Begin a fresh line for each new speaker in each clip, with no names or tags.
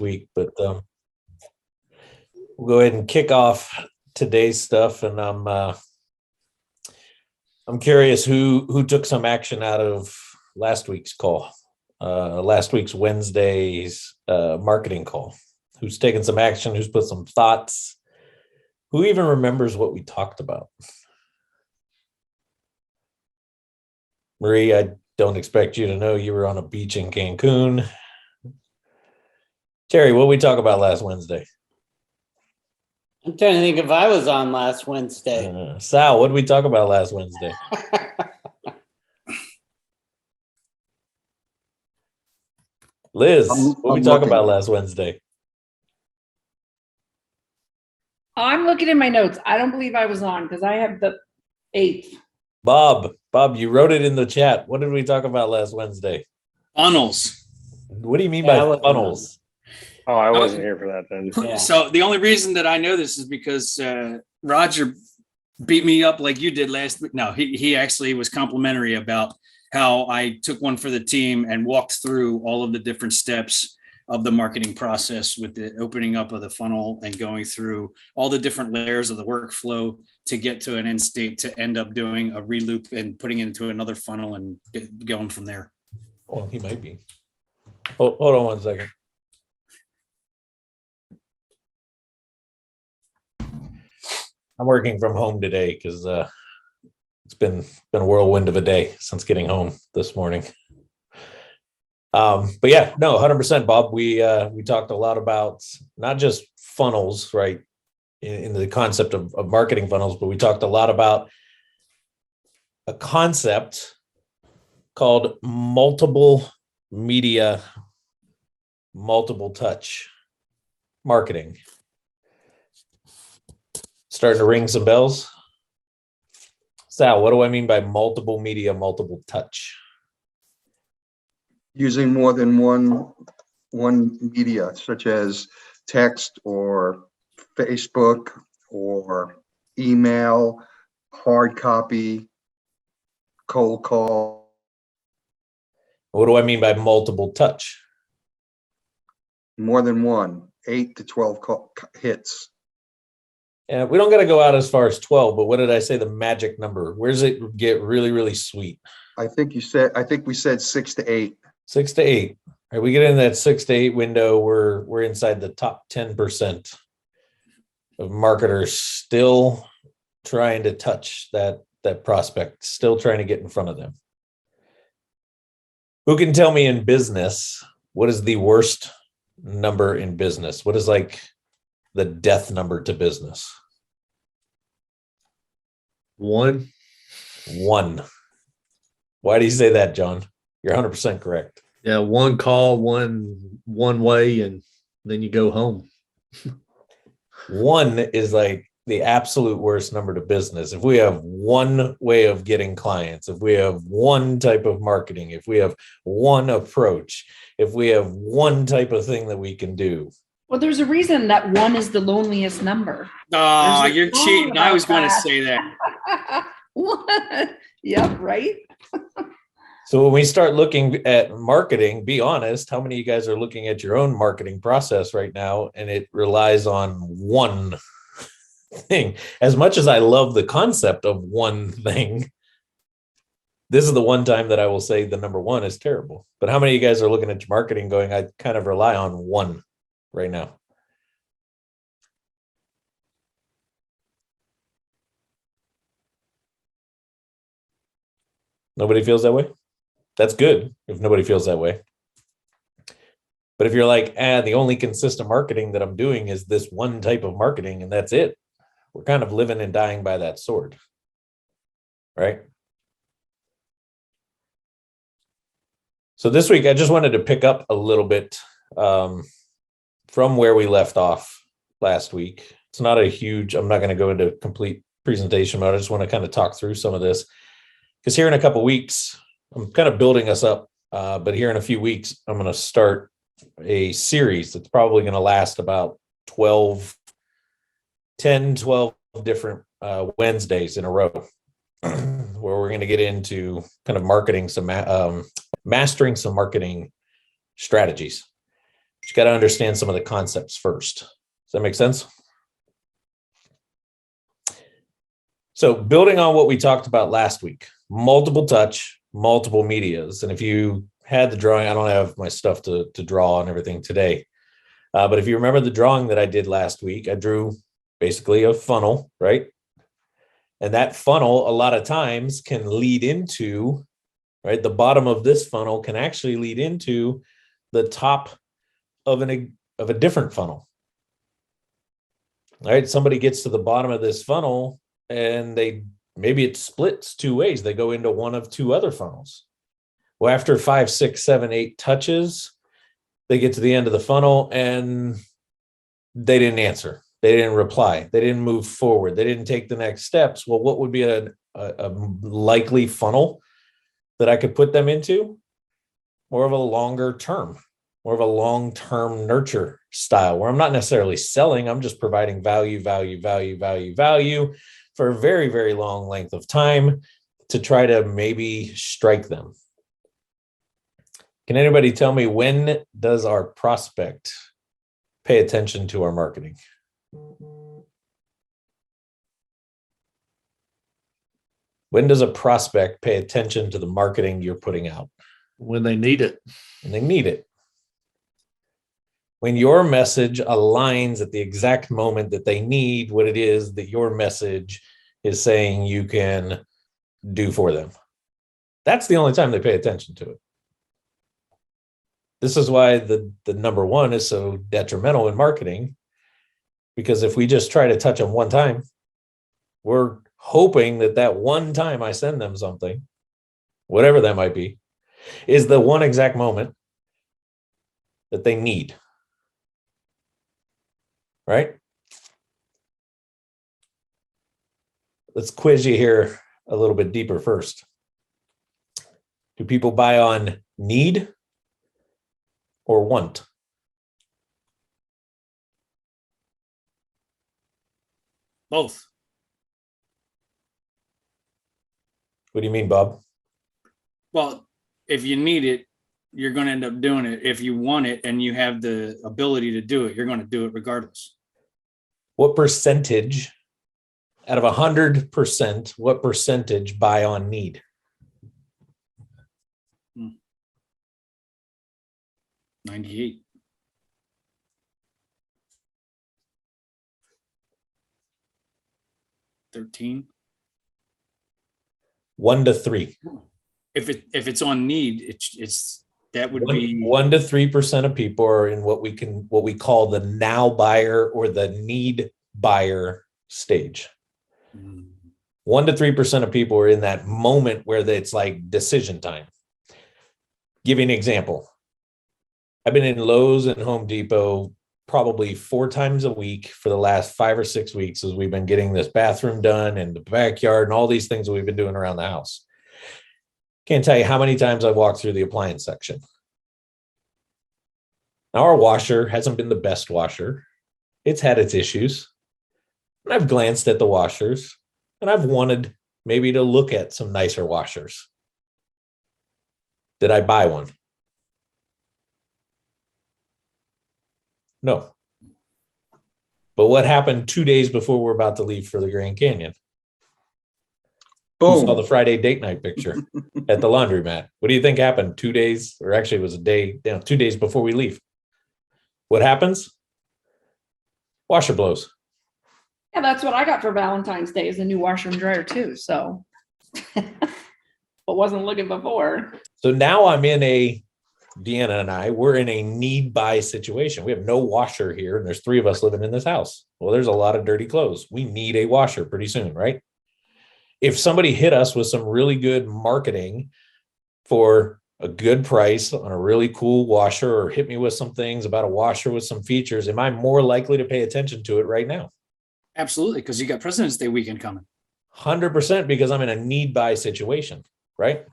week, but we'll go ahead and kick off today's stuff. And I'm curious who took some action out of last week's call, last week's Wednesday's marketing call. Who's taken some action? Who's put some thoughts? Who even remembers what we talked about? Marie, I don't expect you to know. You were on a beach in Cancun. Terry, what did we talk about last Wednesday?
I'm trying to think if I was on last Wednesday.
Sal, what did we talk about last Wednesday? Liz, what did we talk about last Wednesday?
I'm looking at my notes. I don't believe I was on because I have the 8th.
Bob, you wrote it in the chat. What did we talk about last Wednesday?
Funnels.
What do you mean by funnels?
Oh, I wasn't here for that then.
Yeah. So the only reason that I know this is because Roger beat me up like you did last week. No, he actually was complimentary about how I took one for the team and walked through all of the different steps of the marketing process with the opening up of the funnel and going through all the different layers of the workflow to get to an end state to end up doing a reloop and putting it into another funnel and going from there.
Well, he might be. Hold on one second. I'm working from home today because it's been a whirlwind of a day since getting home this morning. But yeah, no, 100%, Bob. We talked a lot about not just funnels, right, in the concept of marketing funnels, but we talked a lot about a concept called multimedia multi-touch marketing. Starting to ring some bells. Sal, what do I mean by multimedia multi-touch?
Using more than one media, such as text or Facebook or email, hard copy, cold call.
What do I mean by multiple touch?
More than one, 8 to 12 hits.
Yeah, we don't got to go out as far as 12, but what did I say the magic number? Where does it get really, really sweet?
I think we said 6 to 8.
6 to 8. All right, we get in that 6 to 8 window. We're inside the top 10% of marketers still trying to touch that prospect, still trying to get in front of them. Who can tell me in business what is the worst number in business? What is like the death number to business?
1.
Why do you say that, John? You're 100% correct.
Yeah, one call, one way, and then you go home.
1 is like the absolute worst number to business. If we have one way of getting clients, if we have one type of marketing, if we have one approach, if we have one type of thing that we can do.
Well, there's a reason that 1 is the loneliest number.
Oh, you're cheating. I was going to say that.
Yeah, right?
So when we start looking at marketing, be honest, how many of you guys are looking at your own marketing process right now and it relies on one thing? As much as I love the concept of one thing, this is the one time that I will say the number 1 is terrible. But how many of you guys are looking at your marketing going, I kind of rely on 1 right now? Nobody feels that way? That's good if nobody feels that way. But if you're like, the only consistent marketing that I'm doing is this one type of marketing and that's it, we're kind of living and dying by that sword, right? So this week, I just wanted to pick up a little bit from where we left off last week. It's not a huge, I'm not going to go into complete presentation, but I just want to kind of talk through some of this. Because here in a couple of weeks, I'm kind of building us up, but here in a few weeks, I'm going to start a series that's probably going to last about 12 different Wednesdays in a row, where we're going to get into kind of marketing, mastering some marketing strategies. you got to understand some of the concepts first. Does that make sense? So building on what we talked about last week, multiple touch, multiple medias. And if you had the drawing, I don't have my stuff to draw on everything today. But if you remember the drawing that I did last week, I drew basically a funnel, right? And that funnel, a lot of times, can lead into, right? The bottom of this funnel can actually lead into the top of a different funnel. All right, somebody gets to the bottom of this funnel and maybe it splits two ways. They go into one of two other funnels. Well, after 5, 6, 7, 8 touches, they get to the end of the funnel and they didn't answer. They didn't reply. They didn't move forward. They didn't take the next steps. Well, what would be a likely funnel that I could put them into? More of a longer term, more of a long-term nurture style where I'm not necessarily selling. I'm just providing value for a very, very long length of time to try to maybe strike them. Can anybody tell me, when does our prospect pay attention to our marketing? When does a prospect pay attention to the marketing you're putting out?
When they need it.
And they need it. When your message aligns at the exact moment that they need what it is that your message is saying you can do for them. That's the only time they pay attention to it. This is why the number one is so detrimental in marketing, because if we just try to touch them one time, we're hoping that one time I send them something, whatever that might be, is the one exact moment that they need. Right? Let's quiz you here a little bit deeper first. Do people buy on need or want?
Both.
What do you mean, Bob?
Well, if you need it, you're going to end up doing it. If you want it and you have the ability to do it, you're going to do it regardless.
What percentage out of 100%, what percentage buy on need?
98. $13.
1 to 3.
If it's on need, it's that would be
1 to 3% of people are in what we call the now buyer or the need buyer stage. 1 to 3% of people are in that moment where it's like decision time. Give you an example. I've been in Lowe's and Home Depot probably 4 times a week for the last 5 or 6 weeks as we've been getting this bathroom done and the backyard and all these things that we've been doing around the house. Can't tell you how many times I've walked through the appliance section. Now, our washer hasn't been the best washer. It's had its issues. And I've glanced at the washers and I've wanted maybe to look at some nicer washers. Did I buy one? No. But what happened 2 days before we're about to leave for the Grand Canyon? Who saw
Boom.
the Friday date night picture at the laundromat? What do you think happened 2 days, or actually it was a day, 2 days before we leave? What happens? Washer blows.
Yeah, that's what I got for Valentine's Day, is a new washer and dryer too, so. But wasn't looking before.
So now Deanna and I, we're in a need buy situation. We have no washer here, and there's 3 of us living in this house. Well, there's a lot of dirty clothes. We need a washer pretty soon, right? If somebody hit us with some really good marketing for a good price on a really cool washer, or hit me with some things about a washer with some features, am I more likely to pay attention to it right now?
absolutely, because you got President's Day weekend coming.
100%, because I'm in a need buy situation, right?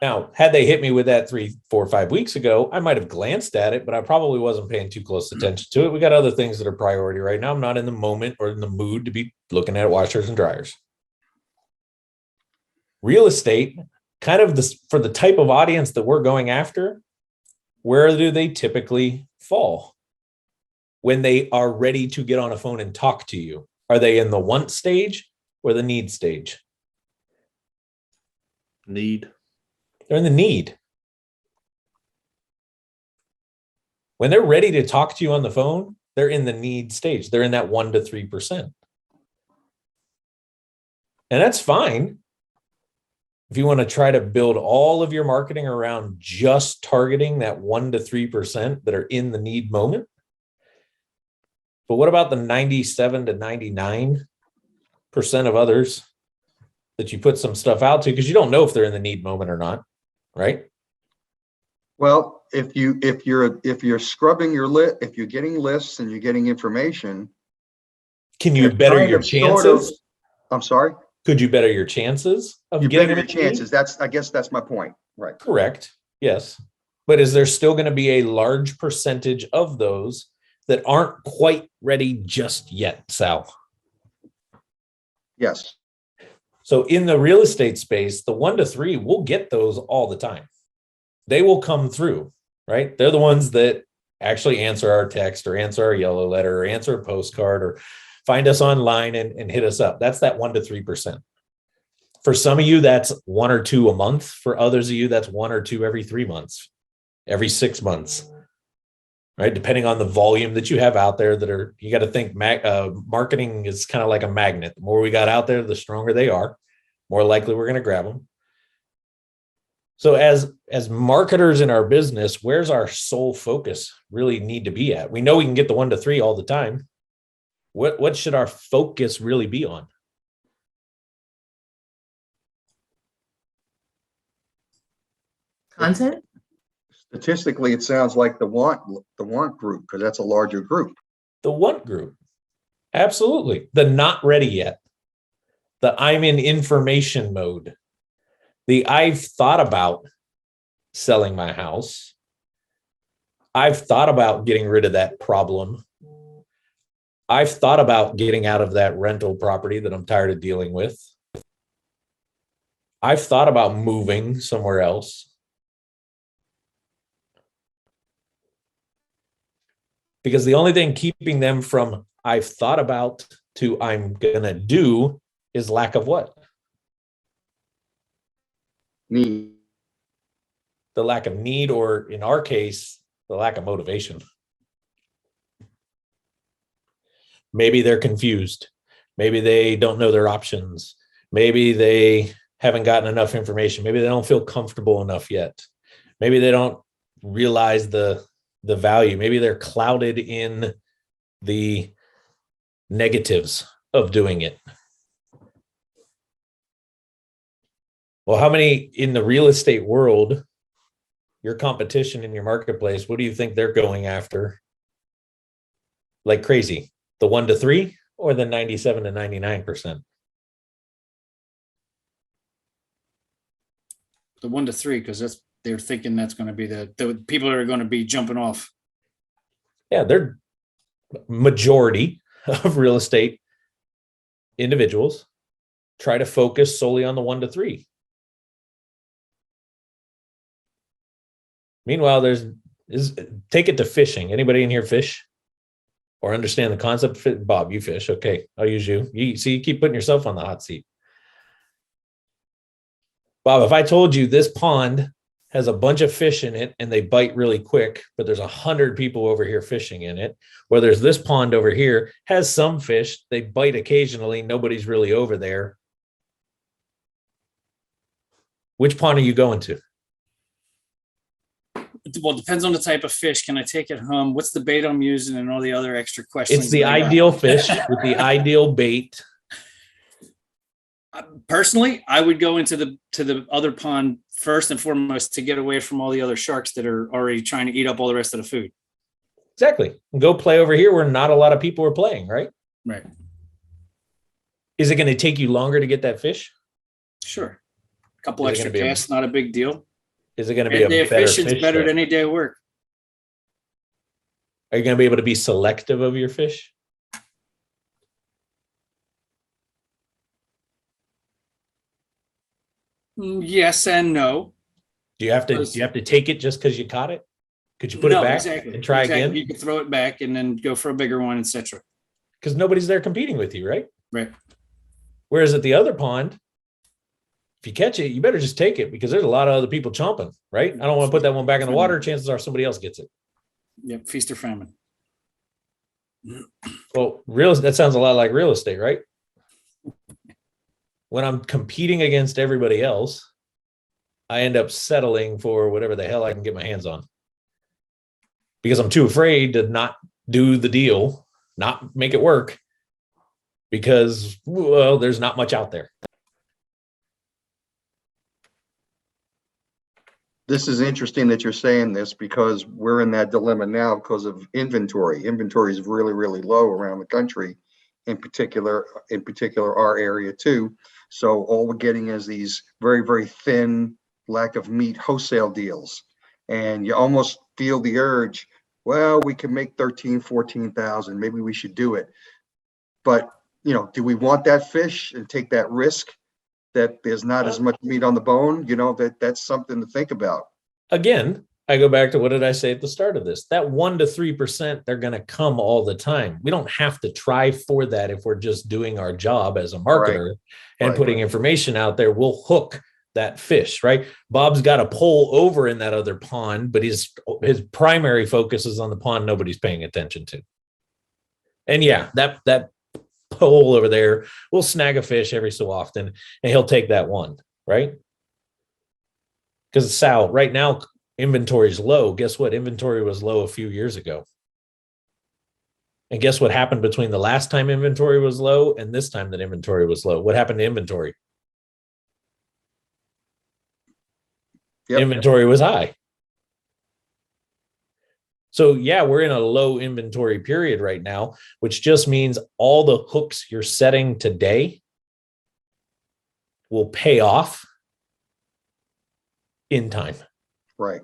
Now, had they hit me with that 3, 4, 5 weeks ago, I might have glanced at it, but I probably wasn't paying too close attention to it. We got other things that are priority right now. I'm not in the moment or in the mood to be looking at washers and dryers. Real estate, kind of this, for the type of audience that we're going after, where do they typically fall when they are ready to get on a phone and talk to you? Are they in the want stage or the need stage?
Need.
They're in the need. When they're ready to talk to you on the phone, they're in the need stage. They're in that 1 to 3%. And that's fine if you want to try to build all of your marketing around just targeting that 1 to 3% that are in the need moment. But what about the 97 to 99% of others that you put some stuff out to because you don't know if they're in the need moment or not, right?
Well, if you're scrubbing your if you're getting lists and you're getting information,
Can you better
kind
your
of, sort of-
chances?
I'm sorry,
Could you better your chances of
you
getting
better
them
your
in the need?
chances. I guess that's my point, right?
Correct. Yes. But is there still going to be a large percentage of those that aren't quite ready just yet, Sal?
Yes.
So in the real estate space, the 1 to 3, we'll get those all the time. They will come through, right? They're the ones that actually answer our text or answer our yellow letter or answer a postcard or find us online and hit us up. That's that 1 to 3%. For some of you, that's 1 or 2 a month. For others of you, that's 1 or 2 every 3 months, every 6 months, right? Depending on the volume that you have out there you got to think marketing is kind of like a magnet. The more we got out there, the stronger they are, more likely we're going to grab them. So as marketers in our business, where's our sole focus really need to be at? We know we can get the 1 to 3 all the time. What should our focus really be on?
Content?
Statistically, it sounds like the want group, because that's a larger group.
The want group. Absolutely. The not ready yet. The I'm in information mode. The I've thought about selling my house. I've thought about getting rid of that problem. I've thought about getting out of that rental property that I'm tired of dealing with. I've thought about moving somewhere else. Because the only thing keeping them from I've thought about to I'm going to do is lack of what?
Need.
The lack of need, or in our case, the lack of motivation. Maybe they're confused. Maybe they don't know their options. Maybe they haven't gotten enough information. Maybe they don't feel comfortable enough yet. Maybe they don't realize the value. Maybe they're clouded in the negatives of doing it. Well, how many in the real estate world, your competition in your marketplace, what do you think they're going after like crazy? The 1 to 3 or the 97 to 99%?
The 1 to 3, because they're thinking that's going to be the people that are going to be jumping off.
Yeah, they're majority of real estate individuals try to focus solely on the 1 to 3. Meanwhile, take it to fishing. Anybody in here fish or understand the concept of fish? Bob, you fish. Okay, I'll use you. You keep putting yourself on the hot seat. Bob, if I told you this pond has a bunch of fish in it and they bite really quick, but there's 100 people over here fishing in it, where there's this pond over here has some fish, they bite occasionally, nobody's really over there. Which pond are you going to?
Well, it depends on the type of fish. Can I take it home? What's the bait I'm using and all the other extra questions?
It's the ideal fish with the ideal bait.
Personally, I would go into the other pond first and foremost to get away from all the other sharks that are already trying to eat up all the rest of the food.
Exactly. Go play over here where not a lot of people are playing, right?
Right.
Is it going to take you longer to get that fish?
Sure. A couple
Is it
extra
gonna be
casts, not a big deal.
Is it going to be
A day
a
of
better
fishing's
fish?
better
though?
than any day of work.
Are you going to be able to be selective of your fish?
Yes and no.
Do you have to take it just because you caught it? Could you put
No,
it back
exactly.
and try
Exactly.
again?
You could throw it back and then go for a bigger one, etc.
Because nobody's there competing with you, right?
Right.
Whereas at the other pond, if you catch it, you better just take it because there's a lot of other people chomping, right? I don't want to put that one back in the water. Chances are somebody else gets it.
Yep. Feast or famine.
Well, that sounds a lot like real estate, right? When I'm competing against everybody else, I end up settling for whatever the hell I can get my hands on because I'm too afraid to not do the deal, not make it work because, well, there's not much out there.
This is interesting that you're saying this because we're in that dilemma now because of inventory. Inventory is really, really low around the country, in particular our area too. So all we're getting is these very, very thin, lack of meat wholesale deals. And you almost feel the urge, well, we can make 13, 14,000, maybe we should do it. But, you know, do we want that fish and take that risk that there's not as much meat on the bone? You know, that's something to think about.
Again, I go back to what did I say at the start of this? That 1 to 3%, they're going to come all the time. We don't have to try for that if we're just doing our job as a marketer and putting information out there. We'll hook that fish, right? Bob's got a pole over in that other pond, but his primary focus is on the pond nobody's paying attention to. And yeah, that pole over there will snag a fish every so often, and he'll take that one, right? Because Sal, right now, inventory is low. Guess what? Inventory was low a few years ago. And guess what happened between the last time inventory was low and this time that inventory was low? What happened to inventory?
Yep.
Inventory was high. So yeah, we're in a low inventory period right now, which just means all the hooks you're setting today will pay off in time.
Right.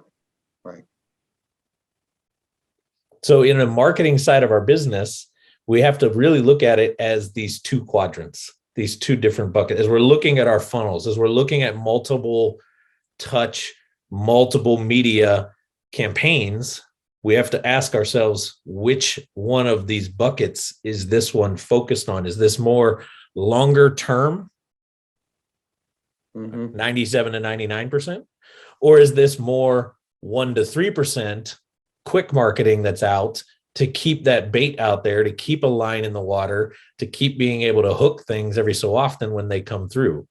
So in a marketing side of our business, we have to really look at it as these two quadrants, these two different buckets. As we're looking at our funnels, as we're looking at multiple touch, multiple media campaigns, we have to ask ourselves, which one of these buckets is this one focused on? Is this more longer term, 97 to 99%? Or is this more 1 to 3% quick marketing that's out to keep that bait out there, to keep a line in the water, to keep being able to hook things every so often when they come through?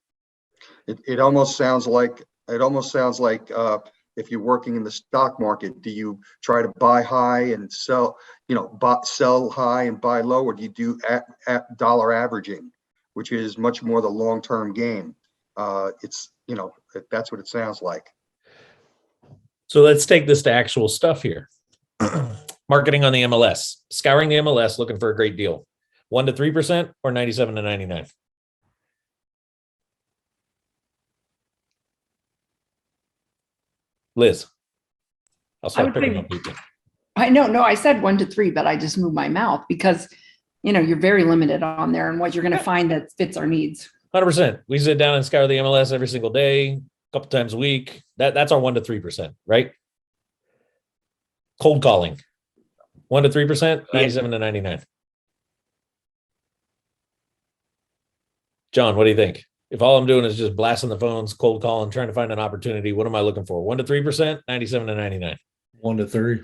It almost sounds like if you're working in the stock market, do you try to buy high and sell, sell high and buy low, or do you do at dollar averaging, which is much more the long-term game? That's what it sounds like.
So let's take this to actual stuff here. Marketing on the MLS, scouring the MLS, looking for a great deal. 1 to 3% or 97 to 99? Liz, I'll start picking up people.
I know, no, I said 1 to 3, but I just moved my mouth because, you're very limited on there and what you're going to find that fits our needs.
100%. We sit down and scour the MLS every single day, a couple times a week. That's our 1 to 3%, right? Cold calling, 1 to 3%, 97 to 99. John, what do you think? If all I'm doing is just blasting the phones, cold calling, trying to find an opportunity, what am I looking for? 1 to 3%, 97 to 99.
1 to 3.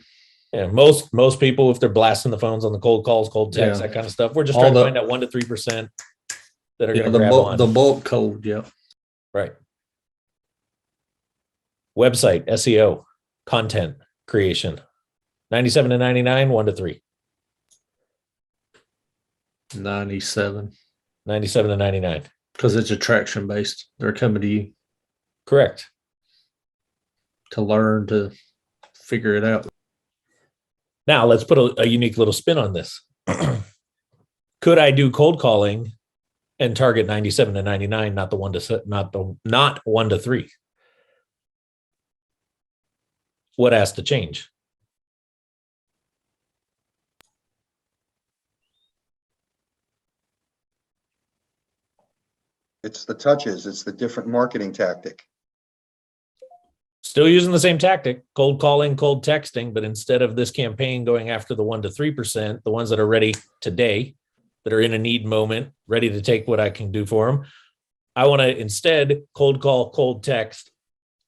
Yeah, most people, if they're blasting the phones on the cold calls, cold texts, that kind of stuff, we're just trying to find that 1 to 3% that are going to grab on.
The bulk cold, yeah.
Right. Website, SEO, content creation, 97 to 99, 1 to 3.
97.
97 to 99.
Because it's attraction based. They're coming to you.
Correct.
To learn, to figure it out.
Now let's put a unique little spin on this. Could I do cold calling and target 97 to 99, not 1 to 3? What has to change?
It's the touches. It's the different marketing tactic.
Still using the same tactic, cold calling, cold texting, but instead of this campaign going after the 1 to 3%, the ones that are ready today, that are in a need moment, ready to take what I can do for them, I want to instead cold call, cold text,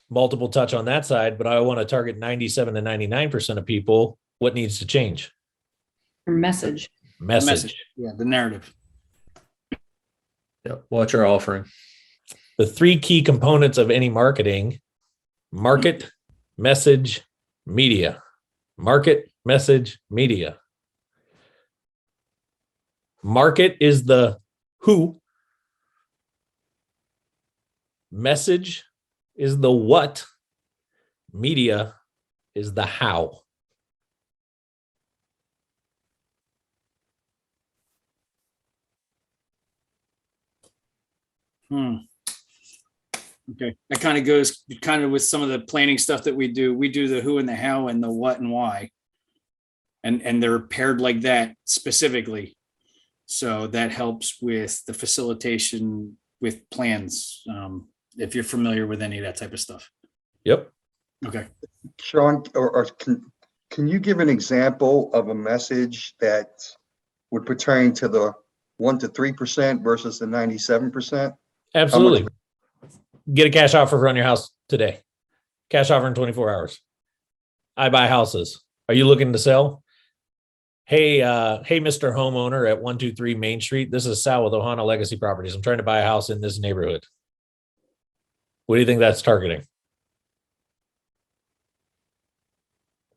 multiple touch on that side, but I want to target 97 to 99% of people. What needs to change?
Your message.
Message.
Yeah, the narrative.
Yep. What you're offering.
The 3 key components of any marketing: market, message, media. Market, message, media. Market is the who. Message is the what. Media is the how.
Okay. That kind of goes kind of with some of the planning stuff that we do. We do the who and the how and the what and why. And they're paired like that specifically. So that helps with the facilitation with plans. If you're familiar with any of that type of stuff.
Yep.
Okay.
Sean, or can you give an example of a message that would pertain to the 1 to 3% versus the 97%?
Absolutely. Get a cash offer on your house today. Cash offer in 24 hours. I buy houses. Are you looking to sell? Hey, Mr. Homeowner at 123 Main Street. This is Sal with Ohana Legacy Properties. I'm trying to buy a house in this neighborhood. What do you think that's targeting?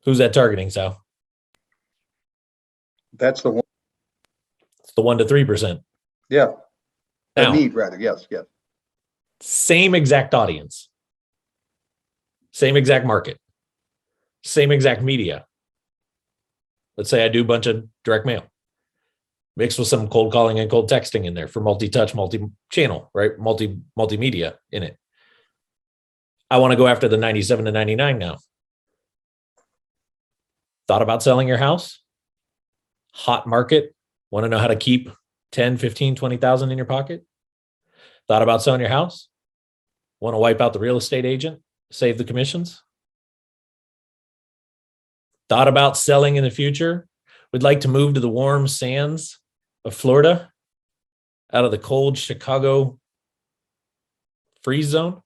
Who's that targeting, Sal?
That's the one.
It's the 1 to 3%.
Yeah. The
Now,
need, rather. Yes. Yes.
same exact audience, same exact market, same exact media. Let's say I do a bunch of direct mail mixed with some cold calling and cold texting in there for multi-touch, multi-channel, right? Multimedia in it. I want to go after the 97 to 99 now. Thought about selling your house? Hot market. Want to know how to keep 10, 15, 20,000 in your pocket? Thought about selling your house? Want to wipe out the real estate agent? Save the commissions? Thought about selling in the future? Would like to move to the warm sands of Florida out of the cold Chicago freeze zone?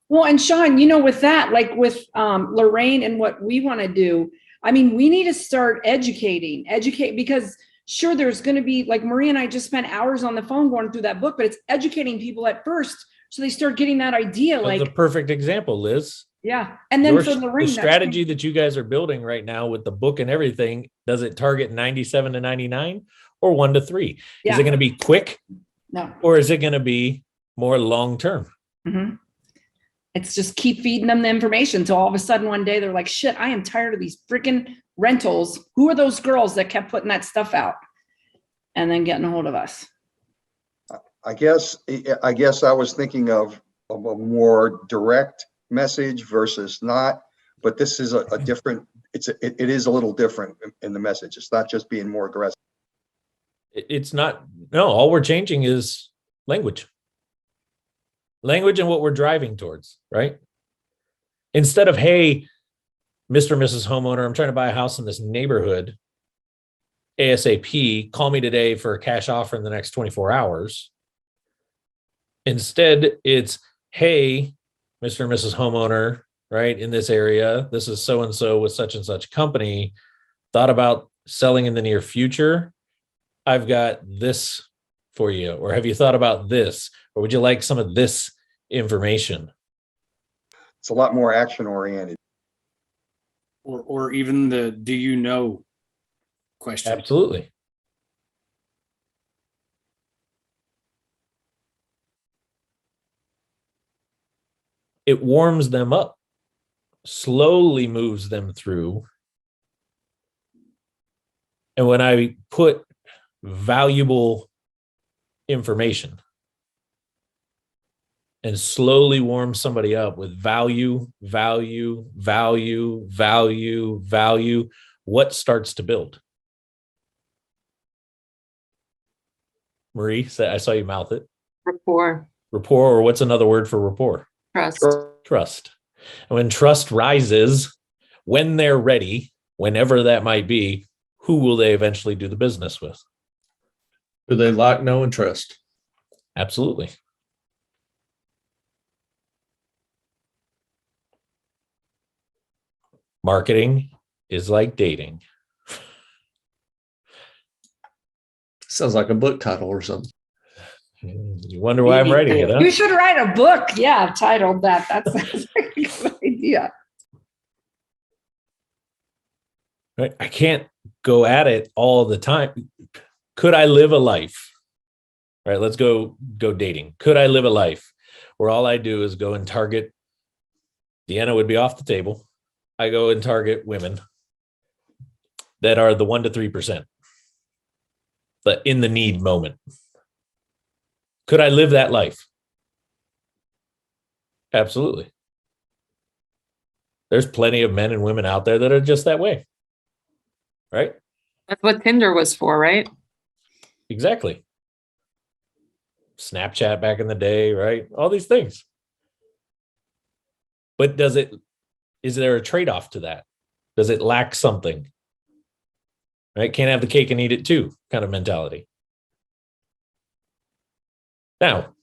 Well, and Sean, with that, like with Lorraine and what we want to do, I mean, we need to start educate, because sure, there's going to be, like Maria and I just spent hours on the phone going through that book, but it's educating people at first so they start getting that idea.
That's
Like,
the perfect example, Liz.
yeah. And then for
The
Lorraine,
strategy that you guys are building right now with the book and everything, does it target 97 to 99 or 1 to 3?
Yeah.
Is it going to be quick?
No.
Or is it going to be more long-term?
Mm-hmm. It's just keep feeding them the information. So all of a sudden one day they're like, shit, I am tired of these freaking rentals. Who are those girls that kept putting that stuff out? And then getting a hold of us.
I guess I was thinking of a more direct message versus not, but this is a different, it is a little different in the message. It's not just being more aggressive.
It's not, no, all we're changing is language and what we're driving towards, right? Instead of, hey, Mr. and Mrs. Homeowner, I'm trying to buy a house in this neighborhood. ASAP, call me today for a cash offer in the next 24 hours. Instead, it's, hey, Mr. and Mrs. Homeowner, right, in this area, this is so-and-so with such and such company. Thought about selling in the near future? I've got this for you. Or have you thought about this? Or would you like some of this information?
It's a lot more action oriented.
Or even the do you know question.
Absolutely. It warms them up, slowly moves them through. And when I put valuable information and slowly warm somebody up with value, what starts to build? Marie, I saw you mouth it.
Rapport.
Rapport, or what's another word for rapport?
Trust.
Trust. And when trust rises, when they're ready, whenever that might be, who will they eventually do the business with?
Do they like, know, and trust?
Absolutely. Marketing is like dating.
Sounds like a book title or something.
You wonder why I'm
Maybe
writing
too.
it, huh?
You should write a book. Yeah, titled that. That's a good idea.
Right? I can't go at it all the time. Could I live a life? All right, let's go dating. Could I live a life where all I do is go and target, Deanna would be off the table. I go and target women that are the 1 to 3%, but in the need moment. Could I live that life? Absolutely. There's plenty of men and women out there that are just that way. Right?
That's what Tinder was for, right?
Exactly. Snapchat back in the day, right? All these things. But is there a trade-off to that? Does it lack something? Right? Can't have the cake and eat it too kind of mentality. Now,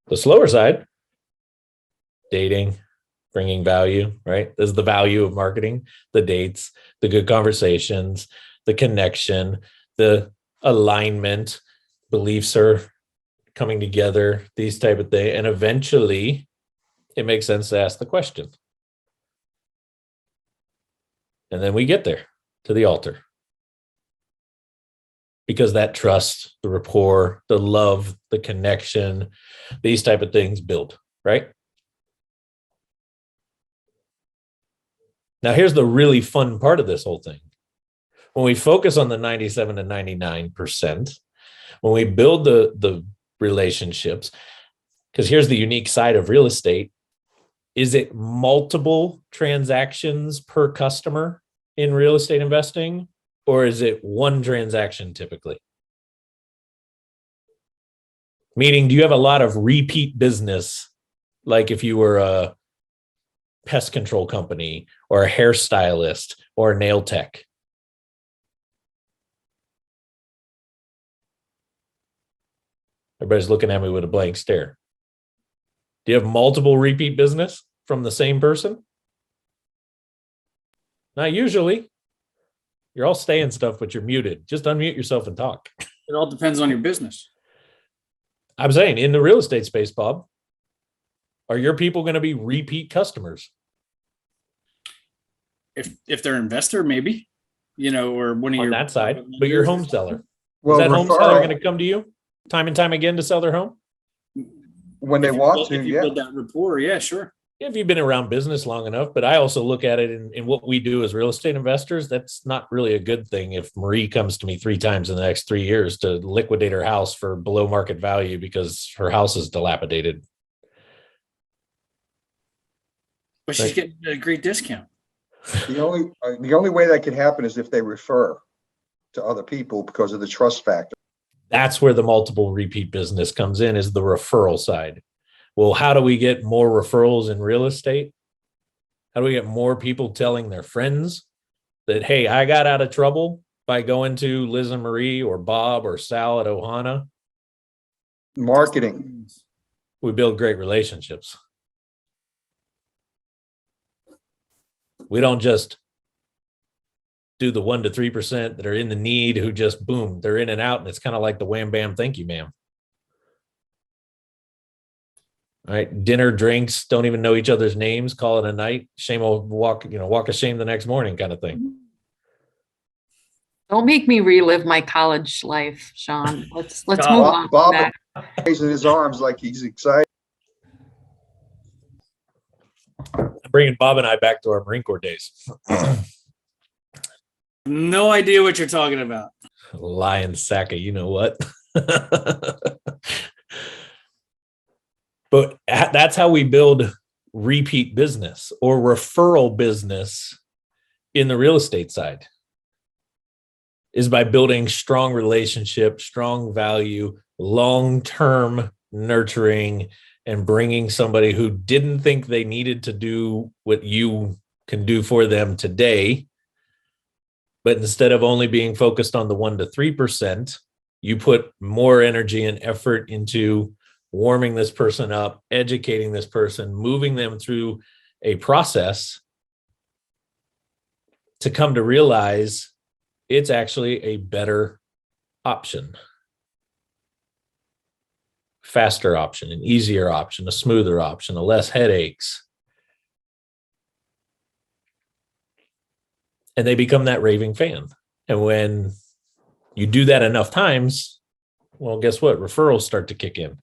the slower side, dating, bringing value, right? This is the value of marketing, the dates, the good conversations, the connection, the alignment, beliefs are coming together, these type of things. And eventually it makes sense to ask the question. And then we get there to the altar. Because that trust, the rapport, the love, the connection, these type of things build, right? Now, here's the really fun part of this whole thing. When we focus on the 97 to 99%, when we build the relationships, because here's the unique side of real estate, is it multiple transactions per customer in real estate investing? Or is it one transaction typically? Meaning, do you have a lot of repeat business? Like if you were a pest control company or a hairstylist or a nail tech. Everybody's looking at me with a blank stare. Do you have multiple repeat business from the same person? Not usually. You're all saying stuff, but you're muted. Just unmute yourself and talk.
It all depends on your business.
I'm saying in the real estate space, Bob, are your people going to be repeat customers?
If they're an investor, maybe, or one of
On
your
that side, but your home seller.
Well,
Is that home seller
referral,
going to come to you time and time again to sell their home?
when they want to,
if you
yeah.
build that rapport, yeah, sure.
If you've been around business long enough, but I also look at it in what we do as real estate investors. That's not really a good thing. If Marie comes to me 3 times in the next 3 years to liquidate her house for below market value because her house is dilapidated.
But she's getting a great discount.
The only way that could happen is if they refer to other people because of the trust factor.
That's where the multiple repeat business comes in, is the referral side. Well, how do we get more referrals in real estate? How do we get more people telling their friends that, hey, I got out of trouble by going to Liz and Marie or Bob or Sal at Ohana?
Marketing.
We build great relationships. We don't just do the 1 to 3% that are in the need who just boom, they're in and out. And it's kind of like the wham, bam, thank you, ma'am. All right. Dinner, drinks, don't even know each other's names, call it a night. Shame will walk of shame the next morning kind of thing.
Don't make me relive my college life, Sean. Let's move
Bob,
on.
Bob
From that.
raising his arms like he's excited.
I'm bringing Bob and I back to our Marine Corps days.
No idea what you're talking about.
Lion sack of you know what. But that's how we build repeat business or referral business in the real estate side, is by building strong relationships, strong value, long-term nurturing and bringing somebody who didn't think they needed to do what you can do for them today. But instead of only being focused on the 1 to 3%, you put more energy and effort into warming this person up, educating this person, moving them through a process to come to realize it's actually a better option, faster option, an easier option, a smoother option, a less headaches. And they become that raving fan. And when you do that enough times, well, guess what? Referrals start to kick in.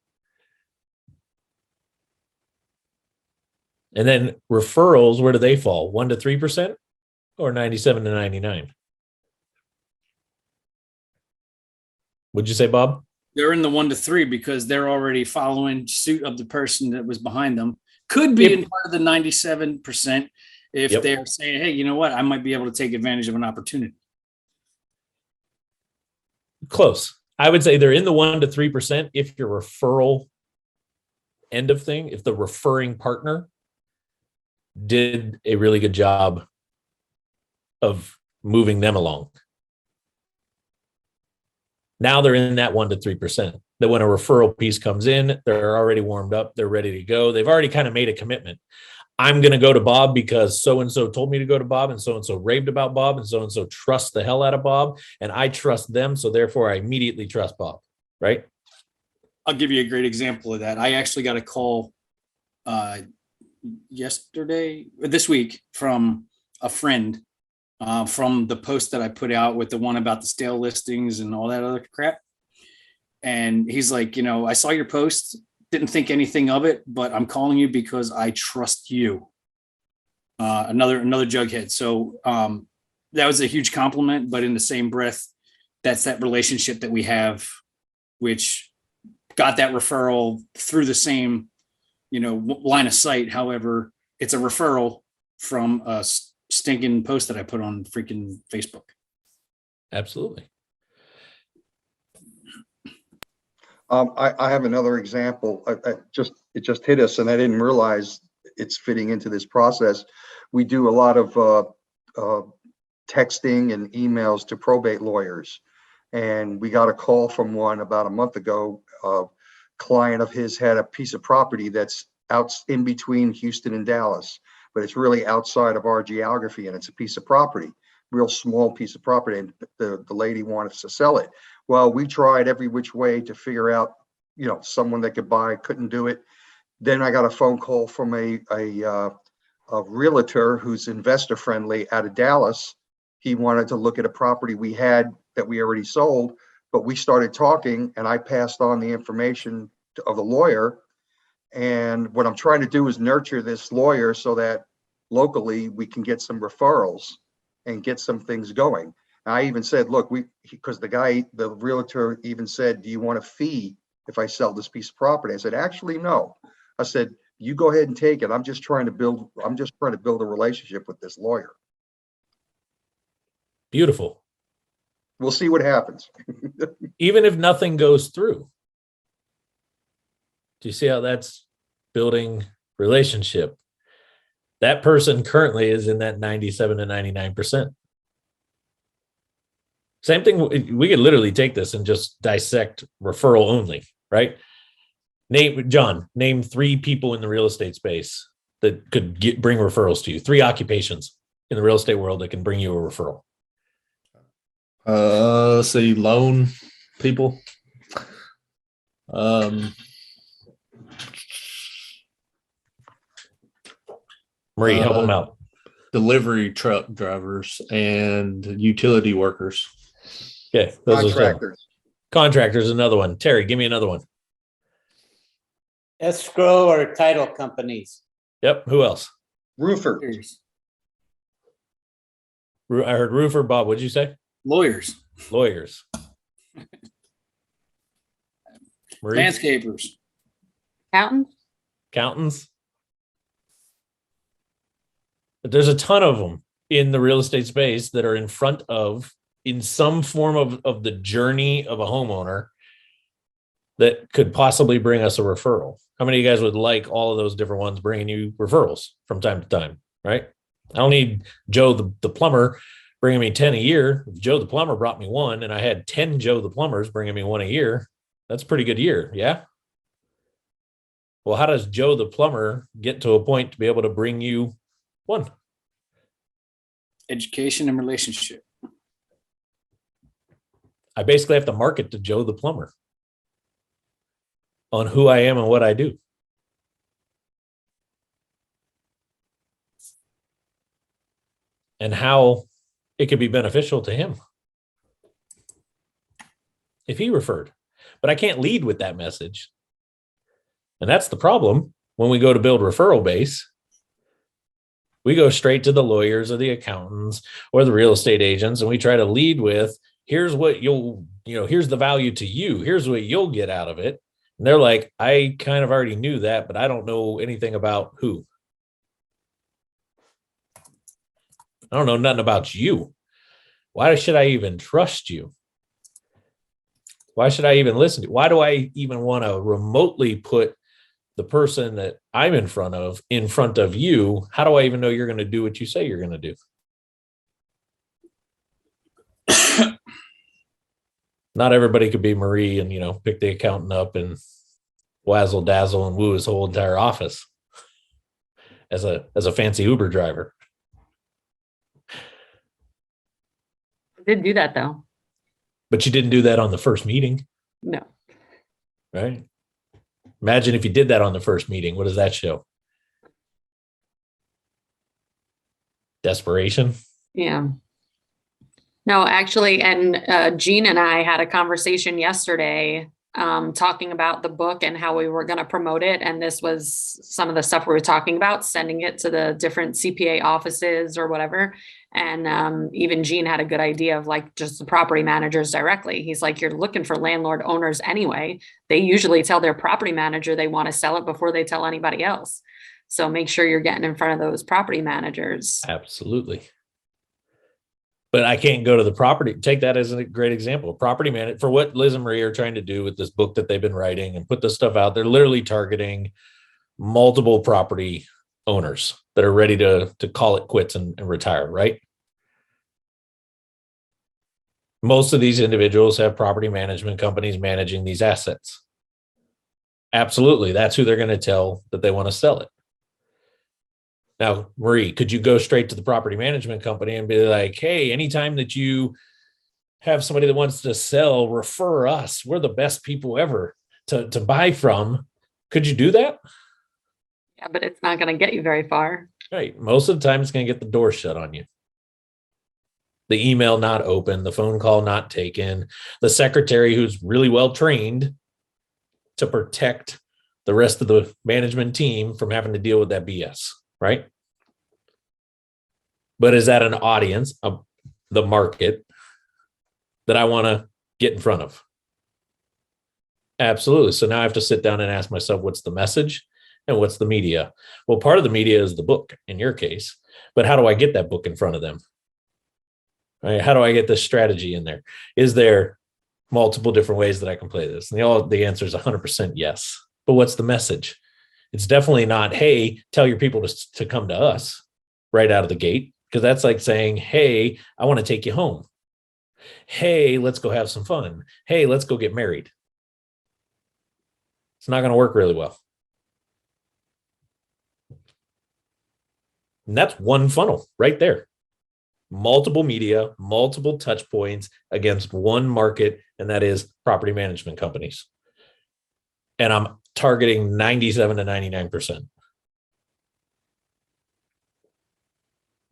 And then referrals, where do they fall? 1 to 3% or 97 to 99? Would you say, Bob?
They're in the 1 to 3 because they're already following suit of the person that was behind them. Could be in part of the 97% if
Yep.
they're saying, hey, you know what? I might be able to take advantage of an opportunity.
Close. I would say they're in the 1 to 3% if your referral end of thing, if the referring partner did a really good job of moving them along. Now they're in that 1 to 3%. That when a referral piece comes in, they're already warmed up, they're ready to go. They've already kind of made a commitment. I'm going to go to Bob because so-and-so told me to go to Bob, and so-and-so raved about Bob, and so-and-so trusts the hell out of Bob, and I trust them, so therefore I immediately trust Bob, right?
I'll give you a great example of that. I actually got a call this week from a friend from the post that I put out with the one about the stale listings and all that other crap. And he's like, I saw your post, didn't think anything of it, but I'm calling you because I trust you. Another jughead. So that was a huge compliment, but in the same breath, that's that relationship that we have, which got that referral through the same, line of sight. However, it's a referral from a stinking post that I put on freaking Facebook.
Absolutely.
I have another example. It just hit us, and I didn't realize it's fitting into this process. We do a lot of texting and emails to probate lawyers, and we got a call from one about a month ago. A client of his had a piece of property that's out in between Houston and Dallas, but it's really outside of our geography, and it's a piece of property, real small piece of property, and the lady wanted to sell it. Well, we tried every which way to figure out, someone that could buy, couldn't do it. Then I got a phone call from a realtor who's investor friendly out of Dallas. He wanted to look at a property we had that we already sold, but we started talking, and I passed on the information of the lawyer. And what I'm trying to do is nurture this lawyer so that locally we can get some referrals and get some things going. I even said, look, because the realtor even said, do you want a fee if I sell this piece of property? I said, actually, no. I said, you go ahead and take it. I'm just trying to build a relationship with this lawyer.
Beautiful.
We'll see what happens.
Even if nothing goes through. Do you see how that's building relationship? That person currently is in that 97 to 99%. Same thing. We could literally take this and just dissect referral only, right? Name 3 people in the real estate space that could bring referrals to you. 3 occupations in the real estate world that can bring you a referral.
See, loan people.
Marie, help them out.
Delivery truck drivers and utility workers.
Okay. Contractors, another one. Terry, give me another one.
Escrow or title companies.
Yep. Who else?
Roofer.
I heard roofer. Bob, what'd you say?
Lawyers.
Marie?
Landscapers.
Accountants?
But there's a ton of them in the real estate space that are in some form of the journey of a homeowner that could possibly bring us a referral. How many of you guys would like all of those different ones bringing you referrals from time to time, right? I don't need Joe the plumber bringing me 10 a year. If Joe the plumber brought me one and I had 10 Joe the plumbers bringing me one a year, that's a pretty good year. Yeah. Well, how does Joe the plumber get to a point to be able to bring you one?
Education and relationship.
I basically have to market to Joe the plumber on who I am and what I do. And how it could be beneficial to him if he referred. But I can't lead with that message. And that's the problem when we go to build referral base. We go straight to the lawyers or the accountants or the real estate agents, and we try to lead with, here's what here's the value to you. Here's what you'll get out of it. And they're like, I kind of already knew that, but I don't know anything about who. I don't know nothing about you. Why should I even trust you? Why should I even listen to you? Why do I even want to remotely put the person that I'm in front of you? How do I even know you're going to do what you say you're going to do? Not everybody could be Marie and, pick the accountant up and wazzle dazzle and woo his whole entire office as a fancy Uber driver.
I did do that though.
But you didn't do that on the first meeting.
No.
Right? Imagine if you did that on the first meeting. What does that show? Desperation.
Yeah. No, actually, and Jean and I had a conversation yesterday talking about the book and how we were going to promote it. And this was some of the stuff we were talking about, sending it to the different CPA offices or whatever. And even Jean had a good idea of like just the property managers directly. He's like, you're looking for landlord owners anyway. They usually tell their property manager they want to sell it before they tell anybody else. So make sure you're getting in front of those property managers.
Absolutely. But I can't go to the property. Take that as a great example. Property manager, for what Liz and Marie are trying to do with this book that they've been writing and put this stuff out, they're literally targeting multiple property owners that are ready to call it quits and retire, right? Most of these individuals have property management companies managing these assets. Absolutely. That's who they're going to tell that they want to sell it. Now, Marie, could you go straight to the property management company and be like, hey, anytime that you have somebody that wants to sell, refer us. We're the best people ever to buy from. Could you do that?
Yeah, but it's not going to get you very far.
Right. Most of the time, it's going to get the door shut on you. The email not open, the phone call not taken, the secretary who's really well trained to protect the rest of the management team from having to deal with that BS. Right? But is that an audience of the market that I want to get in front of? Absolutely. So now I have to sit down and ask myself, what's the message and what's the media? Well, part of the media is the book in your case, but how do I get that book in front of them? Right? How do I get this strategy in there? Is there multiple different ways that I can play this? And the answer is 100% yes. But what's the message? It's definitely not, hey, tell your people to come to us right out of the gate, because that's like saying, hey, I want to take you home. Hey, let's go have some fun. Hey, let's go get married. It's not going to work really well. And that's one funnel right there. Multiple media, multiple touch points against one market, and that is property management companies. And I'm targeting 97 to 99%.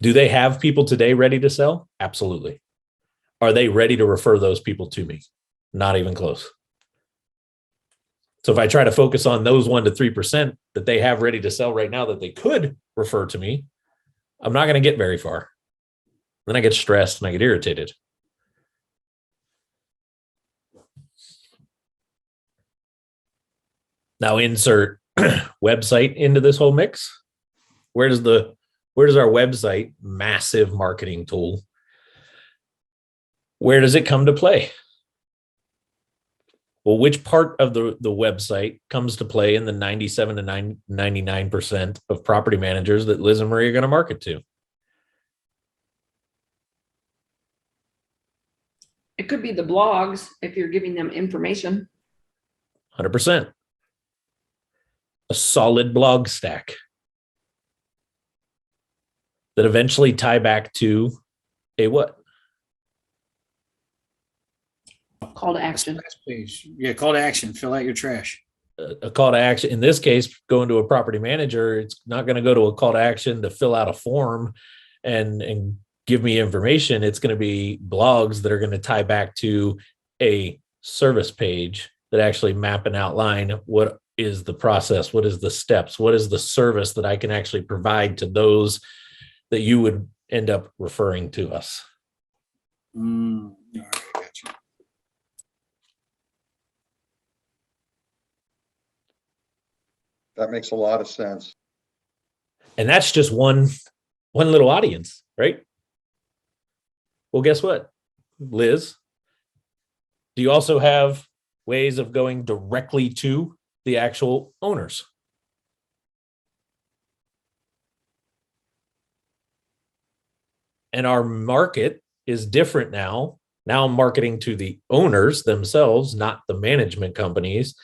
Do they have people today ready to sell? Absolutely. Are they ready to refer those people to me? Not even close. So if I try to focus on those 1 to 3% that they have ready to sell right now that they could refer to me, I'm not going to get very far. Then I get stressed and I get irritated. Now insert website into this whole mix. Where does our website, massive marketing tool, where does it come to play? Well, which part of the website comes to play in the 97 to 99% of property managers that Liz and Marie are going to market to?
It could be the blogs if you're giving them information.
100%. A solid blog stack that eventually tie back to a what?
Call to action.
Last page. Yeah, call to action. Fill out your trash.
A call to action. In this case, going to a property manager, it's not going to go to a call to action to fill out a form and give me information. It's going to be blogs that are going to tie back to a service page that actually map and outline what is the process, what is the steps, what is the service that I can actually provide to those that you would end up referring to us.
All right, gotcha.
That makes a lot of sense.
And that's just one little audience, right? Well, guess what, Liz? Do you also have ways of going directly to the actual owners? And our market is different now. Now I'm marketing to the owners themselves, not the management companies.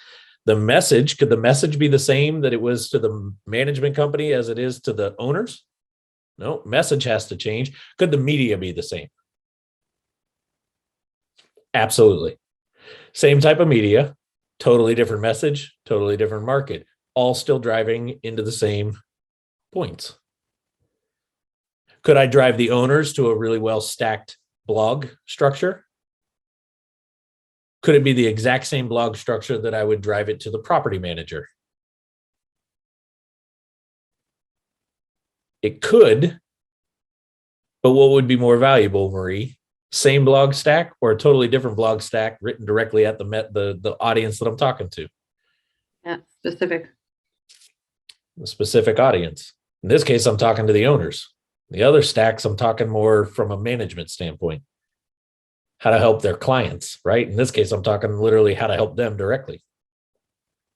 The message, could the message be the same that it was to the management company as it is to the owners? No, message has to change. Could the media be the same? Absolutely. Same type of media, totally different message, totally different market, all still driving into the same points. Could I drive the owners to a really well stacked blog structure? Could it be the exact same blog structure that I would drive it to the property manager? It could, but what would be more valuable, Marie? Same blog stack or a totally different blog stack written directly at the audience that I'm talking to?
Yeah, specific.
The specific audience. In this case, I'm talking to the owners. The other stacks, I'm talking more from a management standpoint. How to help their clients, right? In this case, I'm talking literally how to help them directly.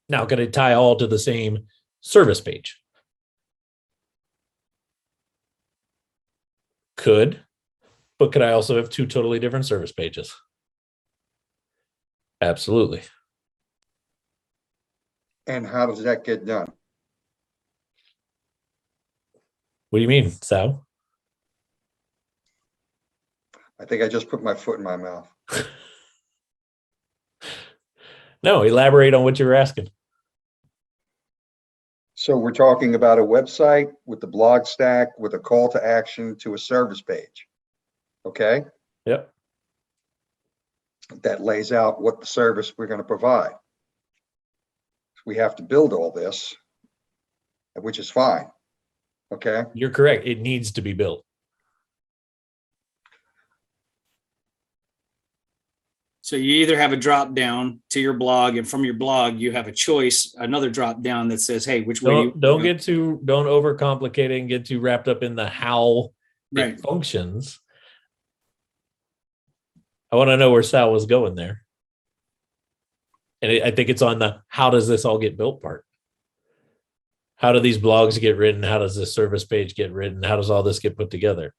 Now, could it tie all to the same service page? Could, but could I also have two totally different service pages? Absolutely.
And how does that get done?
What do you mean, Sal?
I think I just put my foot in my mouth.
No, elaborate on what you were asking.
So we're talking about a website with the blog stack with a call to action to a service page. Okay?
Yep.
That lays out what the service we're going to provide. We have to build all this, which is fine. Okay?
You're correct. It needs to be built.
So you either have a drop down to your blog, and from your blog, you have a choice, another drop down that says, hey, which way
Don't overcomplicate it and get too wrapped up in the how
Right.
it functions. I want to know where Sal was going there. And I think it's on the how does this all get built part. How do these blogs get written? How does this service page get written? How does all this get put together?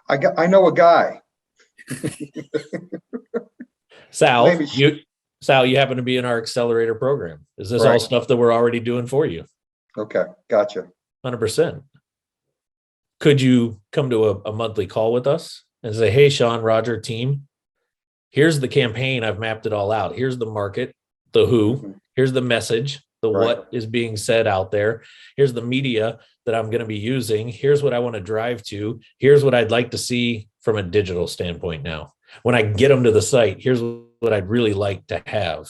I know a guy.
Sal,
Maybe-
you happen to be in our accelerator program. Is this all
Right.
stuff that we're already doing for you?
Okay, gotcha.
100%. Could you come to a monthly call with us and say, hey, Sean, Roger, team, here's the campaign. I've mapped it all out. Here's the market, the who, here's the message, the
Right.
what is being said out there. Here's the media that I'm going to be using. Here's what I want to drive to. Here's what I'd like to see from a digital standpoint now. When I get them to the site, here's what I'd really like to have.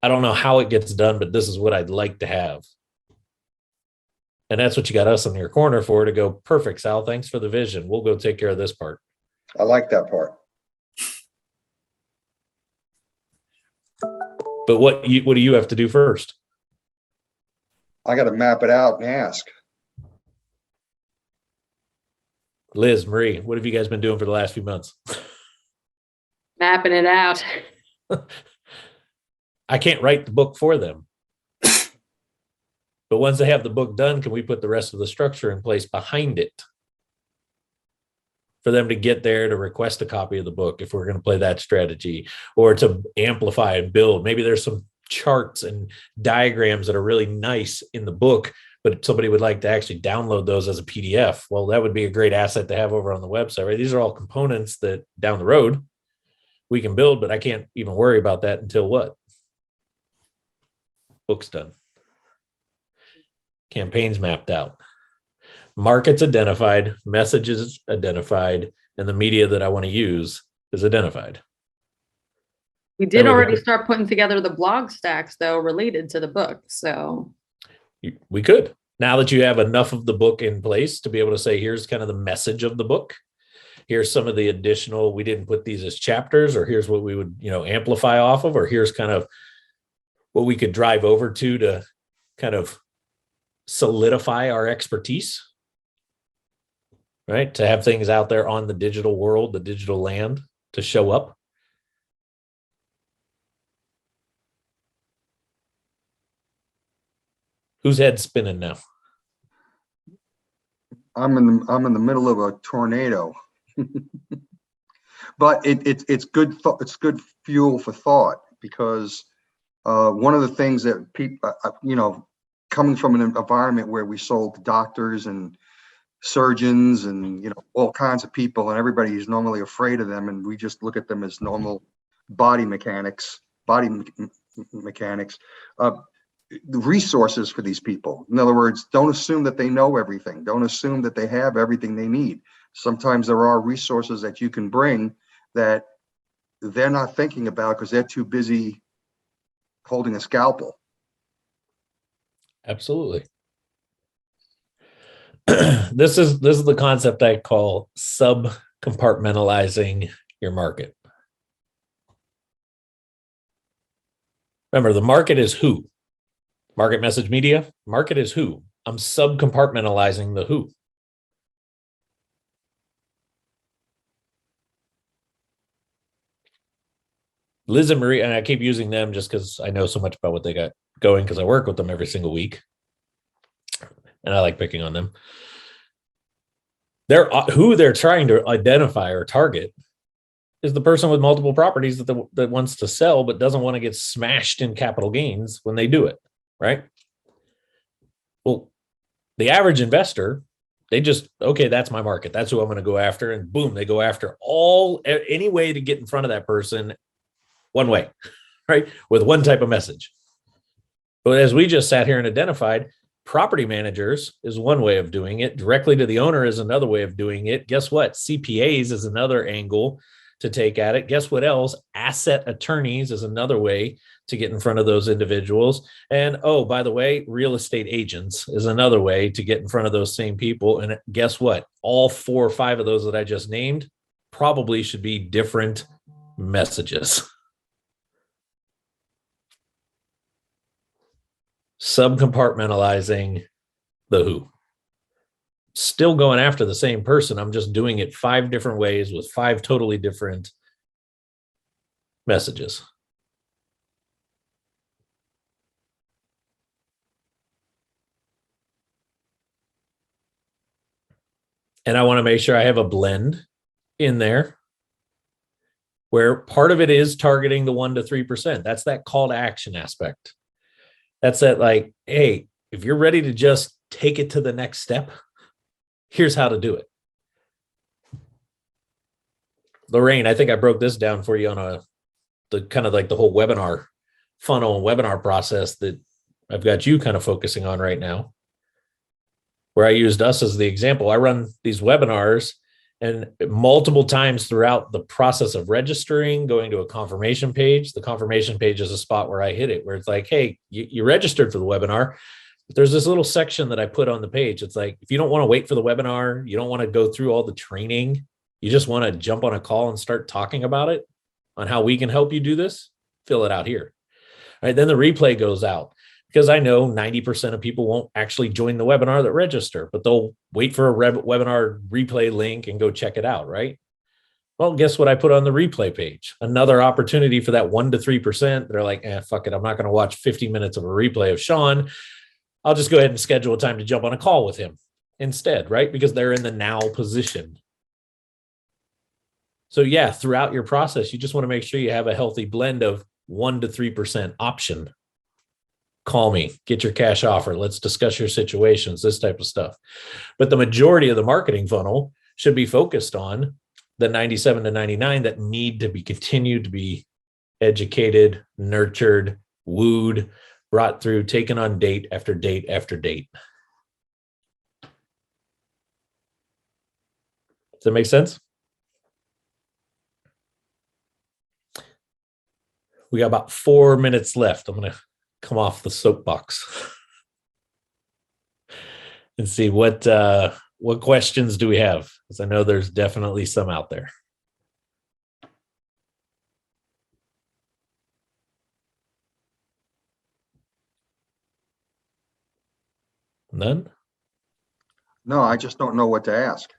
I don't know how it gets done, but this is what I'd like to have. And that's what you got us in your corner for, to go, perfect, Sal, thanks for the vision. We'll go take care of this part.
I like that part.
But what do you have to do first?
I got to map it out and ask.
Liz, Marie, what have you guys been doing for the last few months?
Mapping it out.
I can't write the book for them. But once they have the book done, can we put the rest of the structure in place behind it for them to get there to request a copy of the book if we're going to play that strategy, or to amplify and build? Maybe there's some charts and diagrams that are really nice in the book, but somebody would like to actually download those as a PDF. Well, that would be a great asset to have over on the website, right? These are all components that down the road we can build, but I can't even worry about that until what? Book's done. Campaigns mapped out. Markets identified, messages identified, and the media that I want to use is identified.
We did
Then we
already
have-
start putting together the blog stacks though, related to the book. So
We could. Now that you have enough of the book in place to be able to say, here's kind of the message of the book. Here's some of the additional, we didn't put these as chapters, or here's what we would, amplify off of, or here's kind of what we could drive over to kind of solidify our expertise, right? To have things out there on the digital world, the digital land, to show up. Whose head's spinning now?
I'm in the middle of a tornado. But it's good it's good fuel for thought, because one of the things that people, coming from an environment where we sold to doctors and surgeons and all kinds of people, and everybody is normally afraid of them, and we just look at them as normal body mechanics. The resources for these people. In other words, don't assume that they know everything. Don't assume that they have everything they need. Sometimes there are resources that you can bring that they're not thinking about because they're too busy holding a scalpel.
Absolutely. This is the concept I call sub-compartmentalizing your market. Remember, the market is who? Market message media, market is who. I'm sub-compartmentalizing the who. Liz and Marie, and I keep using them just because I know so much about what they got going, because I work with them every single week. And I like picking on them. Who they're trying to identify or target is the person with multiple properties that wants to sell but doesn't want to get smashed in capital gains when they do it, right? Well, the average investor, they just, okay, that's my market. That's who I'm going to go after. And boom, they go after any way to get in front of that person one way, right? With one type of message. But as we just sat here and identified, property managers is one way of doing it. Directly to the owner is another way of doing it. Guess what? CPAs is another angle to take at it. Guess what else? Asset attorneys is another way to get in front of those individuals. And oh, by the way, real estate agents is another way to get in front of those same people. And guess what? All 4 or 5 of those that I just named probably should be different messages. Subcompartmentalizing the who. Still going after the same person. I'm just doing it 5 different ways with 5 totally different messages. And I want to make sure I have a blend in there where part of it is targeting the 1 to 3%. That's that call to action aspect. That's that, like, hey, if you're ready to just take it to the next step, here's how to do it. Lorraine, I think I broke this down for you on the kind of like the whole webinar funnel and webinar process that I've got you kind of focusing on right now, where I used us as the example. I run these webinars, and multiple times throughout the process of registering, going to a confirmation page, the confirmation page is a spot where I hit it, where it's like, hey, you registered for the webinar. But there's this little section that I put on the page. It's like, if you don't want to wait for the webinar, you don't want to go through all the training, you just want to jump on a call and start talking about it on how we can help you do this, fill it out here. All right, then the replay goes out, because I know 90% of people won't actually join the webinar that register, but they'll wait for a webinar replay link and go check it out, right? Well, guess what I put on the replay page? Another opportunity for that 1 to 3%. They're like, fuck it. I'm not going to watch 50 minutes of a replay of Sean. I'll just go ahead and schedule a time to jump on a call with him instead, right? Because they're in the now position. So yeah, throughout your process, you just want to make sure you have a healthy blend of 1 to 3% option. Call me, get your cash offer. Let's discuss your situations, this type of stuff. But the majority of the marketing funnel should be focused on the 97 to 99 that need to be continued to be educated, nurtured, wooed, brought through, taken on date after date after date. Does that make sense? We got about 4 minutes left. I'm going to come off the soapbox and see what questions do we have? Because I know there's definitely some out there. None?
No, I just don't know what to ask.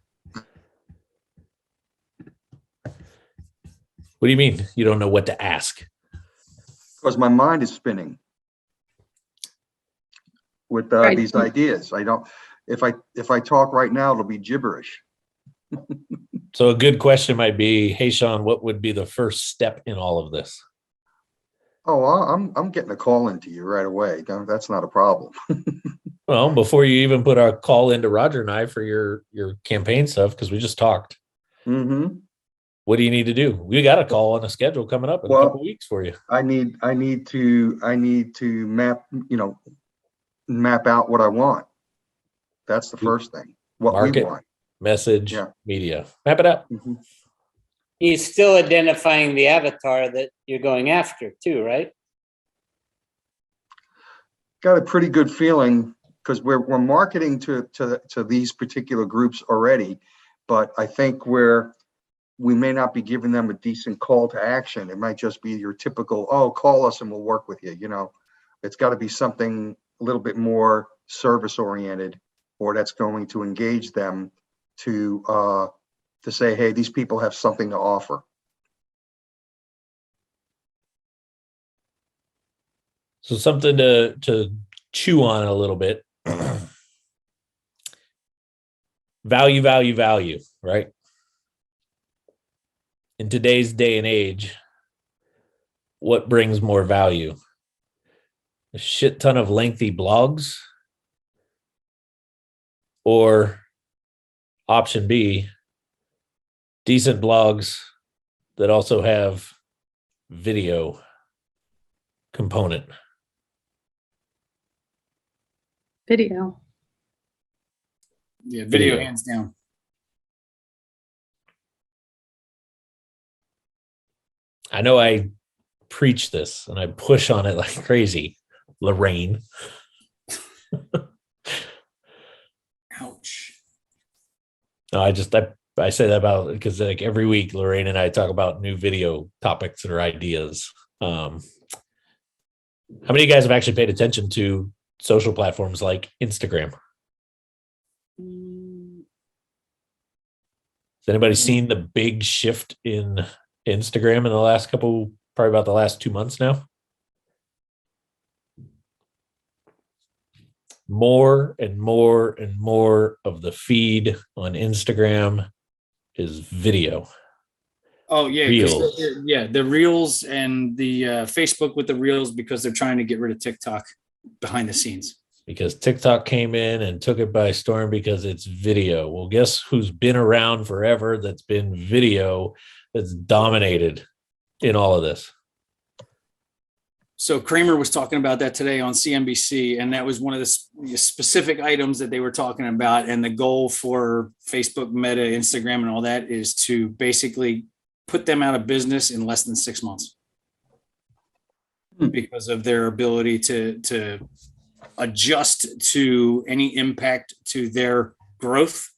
What do you mean you don't know what to ask?
Because my mind is spinning with
Right.
these ideas. I don't, if I talk right now, it'll be gibberish.
So a good question might be, hey, Sean, what would be the first step in all of this?
Oh, I'm getting a call into you right away. That's not a problem.
Well, before you even put a call into Roger and I for your campaign stuff, because we just talked.
Mm-hmm.
What do you need to do? We got a call on a schedule coming up in a couple weeks for you.
I need to map out what I want. That's the first thing. What we
Market,
want.
message,
Yeah.
media. Map it out.
Mm-hmm.
He's still identifying the avatar that you're going after too, right?
Got a pretty good feeling because we're marketing to these particular groups already, but I think we may not be giving them a decent call to action. It might just be your typical, oh, call us and we'll work with you. You know, it's got to be something a little bit more service oriented, or that's going to engage them to say, hey, these people have something to offer.
So something to chew on a little bit. Value, right? In today's day and age, what brings more value? A shit ton of lengthy blogs, or option B, decent blogs that also have video component.
Video.
Yeah, video
Video.
hands down.
I know I preach this and I push on it like crazy, Lorraine.
Ouch.
No, I say that about because like every week Lorraine and I talk about new video topics or ideas. How many of you guys have actually paid attention to social platforms like Instagram? Has anybody seen the big shift in Instagram in the last probably about the last 2 months now? More and more and more of the feed on Instagram is video.
Oh yeah,
Reels.
the reels and the Facebook with the reels, because they're trying to get rid of TikTok behind the scenes.
Because TikTok came in and took it by storm because it's video. Well, guess who's been around forever that's been video that's dominated in all of this?
So Kramer was talking about that today on CNBC, and that was one of the specific items that they were talking about. And the goal for Facebook, Meta, Instagram, and all that is to basically put them out of business in less than 6 months because of their ability to adjust to any impact to their growth.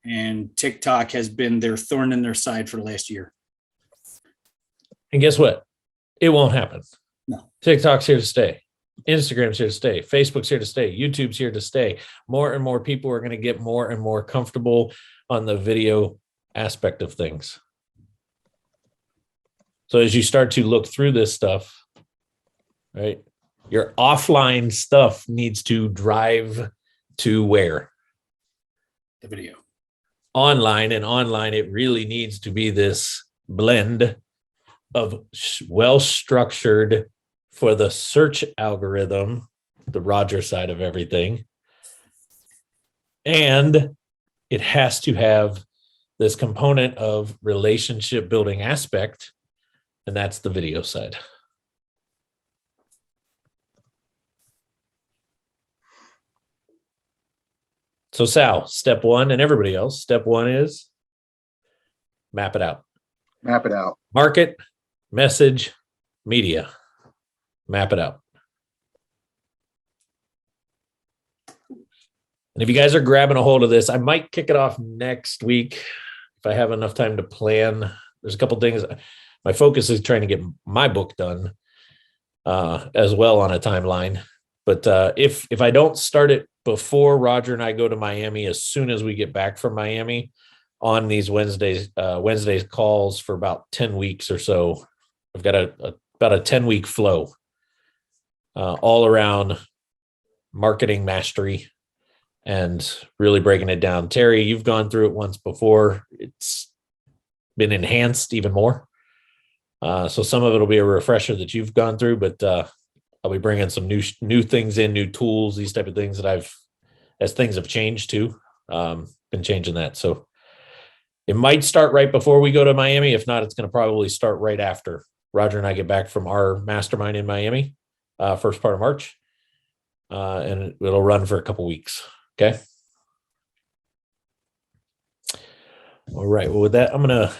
And TikTok has been their thorn in their side for the last year.
And guess what? It won't happen.
No.
TikTok's here to stay. Instagram's here to stay. Facebook's here to stay. YouTube's here to stay. More and more people are going to get more and more comfortable on the video aspect of things. So as you start to look through this stuff, right, your offline stuff needs to drive to where?
The video.
Online, and online, it really needs to be this blend of well-structured for the search algorithm, the Roger side of everything. And it has to have this component of relationship building aspect, and that's the video side. So Sal, step one, and everybody else, step one is map it out.
Map it out.
Market, message, media. Map it out. And if you guys are grabbing a hold of this, I might kick it off next week if I have enough time to plan. There's a couple things. My focus is trying to get my book done as well on a timeline. But if I don't start it before Roger and I go to Miami, as soon as we get back from Miami on these Wednesdays calls for about 10 weeks or so, I've got about a 10-week flow all around marketing mastery and really breaking it down. Terry, you've gone through it once before. It's been enhanced even more. So some of it will be a refresher that you've gone through, but I'll be bringing some new things in, new tools, these type of things that as things have changed too, been changing that. So it might start right before we go to Miami. If not, it's going to probably start right after Roger and I get back from our mastermind in Miami, first part of March. And it'll run for a couple weeks. Okay. All right. Well, with that, I'm going to